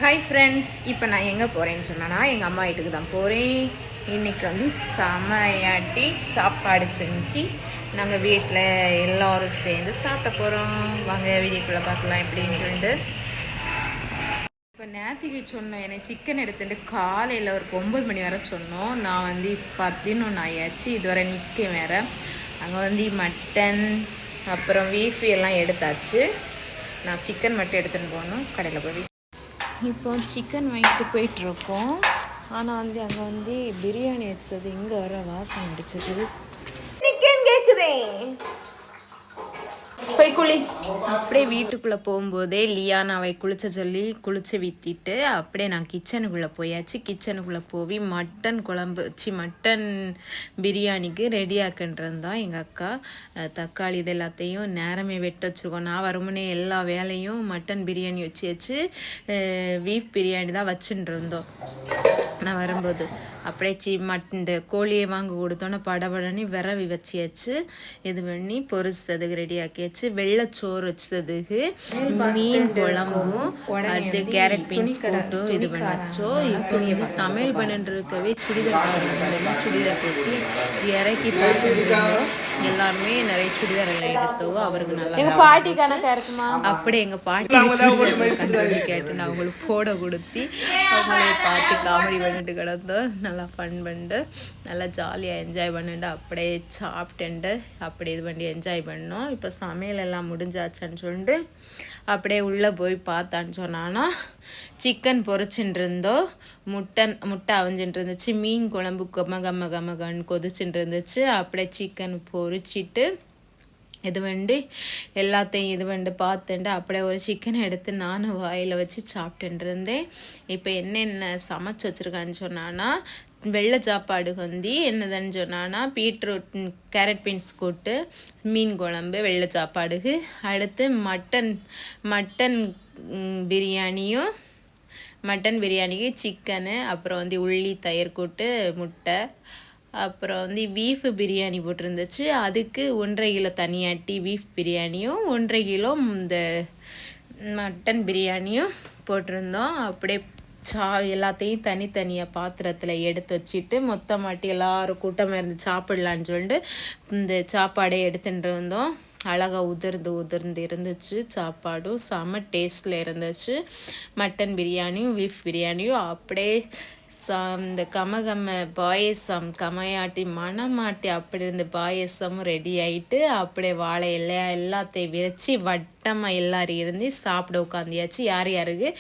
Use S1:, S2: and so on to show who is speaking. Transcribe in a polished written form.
S1: Hi friends, இப்போ நான் எங்கே போகிறேன்னு சொன்னேன்னா எங்கள் அம்மா வீட்டுக்கு தான் போகிறேன். இன்றைக்கி வந்து செமையாட்டி சாப்பாடு செஞ்சு நாங்கள் வீட்டில் எல்லோரும் சேர்ந்து சாப்பிட போகிறோம். வாங்க வீடியோக்குள்ளே பார்க்கலாம் எப்படின்னு சொல்லிட்டு. இப்போ நேற்றுக்கு சொன்னோம், எனக்கு சிக்கன் எடுத்துகிட்டு காலையில் ஒரு 9 மணி வரை சொன்னோம். நான் வந்து 11 ஆயாச்சு, இதுவரை நிற்க வேறு. அங்கே வந்து மட்டன் அப்புறம் பீஃப் எல்லாம் எடுத்தாச்சு. நான் சிக்கன் மட்டும் எடுத்துகிட்டு போகணும் கடையில் போய். இப்போ சிக்கன் வாங்கிட்டு போயிட்டுருக்கோம். ஆனால் வந்து அங்கே வந்து பிரியாணி வச்சது இங்கே வர வாசம் அடிச்சது. சிக்கன் கேட்குதே போய் குளி. அப்படியே வீட்டுக்குள்ளே போகும்போதே லியானாவை குளிச்ச சொல்லி குளிச்சு வித்திட்டு அப்படியே நான் கிச்சனுக்குள்ளே போயாச்சு. கிச்சனுக்குள்ளே போய் மட்டன் குழம்பு மட்டன் பிரியாணிக்கு ரெடி ஆக்கின்றிருந்தான் எங்கள் அக்கா. தக்காளி இது எல்லாத்தையும் நேரமே வெட்ட வச்சுருக்கோம். நான் வருமுன்னே எல்லா வேலையும் மட்டன் பிரியாணி வச்சு பீஃப் பிரியாணி தான் வச்சுட்டு இருந்தோம். நான் வரும்போது அப்படியே இந்த கோழியை வாங்கி கொடுத்தோன்னே படபடன்னு விரவி வச்சியாச்சு. இது பண்ணி பொரிச்சதுக்கு ரெடி ஆக்கியாச்சு. வெள்ளைச்சோறு வச்சதுக்கு மீன் குழம்பும் அடுத்து கேரட் பீன்ஸ் போட்டும் இது பண்ணி வச்சோம். இப்போ வந்து சமையல் பண்ணிட்டு இருக்கவே சுடிதார் போட்டு இறக்கி பார்த்துருந்தோம். எல்லாருமே நிறைய சுடிதார் எல்லாம் எடுத்தோம். அவருக்கு நல்லா எங்கள் பாட்டி கணக்காக இருக்குமா அப்படியே எங்கள் பாட்டி சுடிதார் கேட்டு நான் அவங்களுக்கு போட கொடுத்தி அவங்களே பார்த்து காமெடி பண்ணிட்டு கிடந்தோம். நல்லா ஃபன் பண்ணிட்டு நல்லா ஜாலியாக என்ஜாய் பண்ணிட்டு அப்படியே சாப்பிட்டுண்டு அப்படி இது பண்ணி என்ஜாய் பண்ணோம். இப்போ சமையல் எல்லாம் முடிஞ்சாச்சுன்னு சொல்லிட்டு அப்படியே உள்ளே போய் பார்த்தான்னு சொன்னான்னா சிக்கன் பொரிச்சுட்டு இருந்தோம். முட்டை அவிஞ்சிட்டு இருந்துச்சு. மீன் குழம்பு கம்ம கொதிச்சுட்டு இருந்துச்சு. அப்படியே சிக்கன் பொரிச்சிட்டு இது வந்து எல்லாத்தையும் இது வந்து பார்த்துட்டு அப்படியே ஒரு சிக்கனை எடுத்து நானும் வாயில் வச்சு சாப்பிட்டுட்டு இருந்தேன். இப்போ என்னென்ன சமைச்சு வச்சுருக்கான்னு சொன்னான்னா வெள்ளை சாப்பாடு வந்து என்னதுன்னு சொன்னான்னா பீட்ரூட் கேரட் பீன்ஸ் கூட்டு மீன் குழம்பு வெள்ளை சாப்பாடுக்கு. அடுத்து மட்டன் பிரியாணிக்கு சிக்கனு அப்புறம் வந்து உள்ளி தயிர் கூட்டு முட்டை அப்புறம் வந்து பீஃப் பிரியாணி போட்டிருந்துச்சு. அதுக்கு 1.5 கிலோ தனியாட்டி பீஃப் பிரியாணியும் 1.5 கிலோ இந்த மட்டன் பிரியாணியும் போட்டிருந்தோம். அப்படியே எல்லாத்தையும் தனித்தனியாக பாத்திரத்தில் எடுத்து வச்சுட்டு மொத்தமாட்டி எல்லோரும் கூட்டமாக இருந்து சாப்பிட்லான்னு சொல்லிட்டு இந்த சாப்பாடை எடுத்துகிட்டு இருந்தோம். அழகாக உதிர்ந்து இருந்துச்சு. சாப்பாடும் செம டேஸ்ட்டில் இருந்துச்சு. மட்டன் பிரியாணியும் பீஃப் பிரியாணியும் அப்படியே இந்த பாயசம் கமையாட்டி மணமாட்டி அப்படி இருந்த பாயசமும் ரெடி ஆகிட்டு அப்படியே வாழை எல்லாத்தையும் விரைச்சி வட்டமாக எல்லோரும் இருந்து சாப்பிட உட்காந்தியாச்சு. யாருக்கு